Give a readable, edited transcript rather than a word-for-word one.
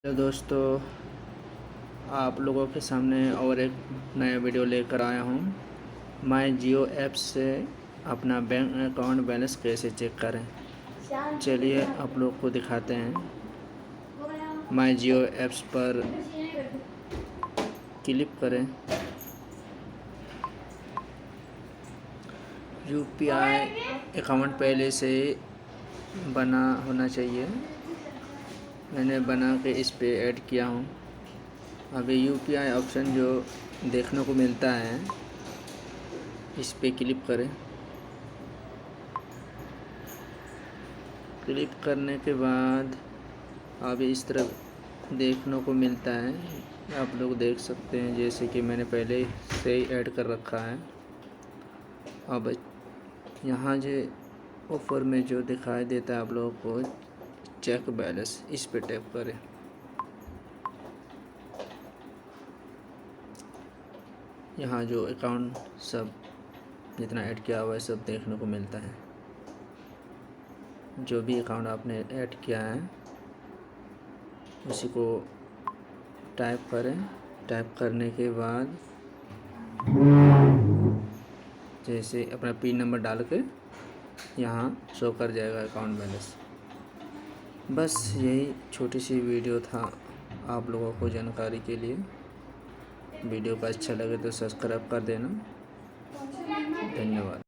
Hello दोस्तों, आप लोगों के सामने और एक नया वीडियो लेकर आया हूँ। माय जियो ऐप से अपना बैंक अकाउंट बैलेंस कैसे चेक करें, चलिए आप लोग को दिखाते हैं। माय जियो ऐप्स पर क्लिक करें। यूपीआई अकाउंट पहले से बना होना चाहिए। मैंने बना के इस पे ऐड किया हूँ। अभी यूपीआई ऑप्शन जो देखने को मिलता है, इस पे क्लिक करें। क्लिक करने के बाद अभी इस तरह देखने को मिलता है। आप लोग देख सकते हैं जैसे कि मैंने पहले से ही ऐड कर रखा है। अब यहाँ जो ऑफ़र में जो दिखाई देता है आप लोगों को चेक बैलेंस, इस पे टैप करें। यहाँ जो अकाउंट सब जितना ऐड किया हुआ है सब देखने को मिलता है। जो भी अकाउंट आपने ऐड किया है उसी को टाइप करें। टाइप करने के बाद जैसे अपना पिन नंबर डाल के यहाँ शो कर जाएगा अकाउंट बैलेंस। बस यही छोटी सी वीडियो था आप लोगों को जानकारी के लिए। वीडियो को अच्छा लगे तो सब्सक्राइब कर देना। धन्यवाद।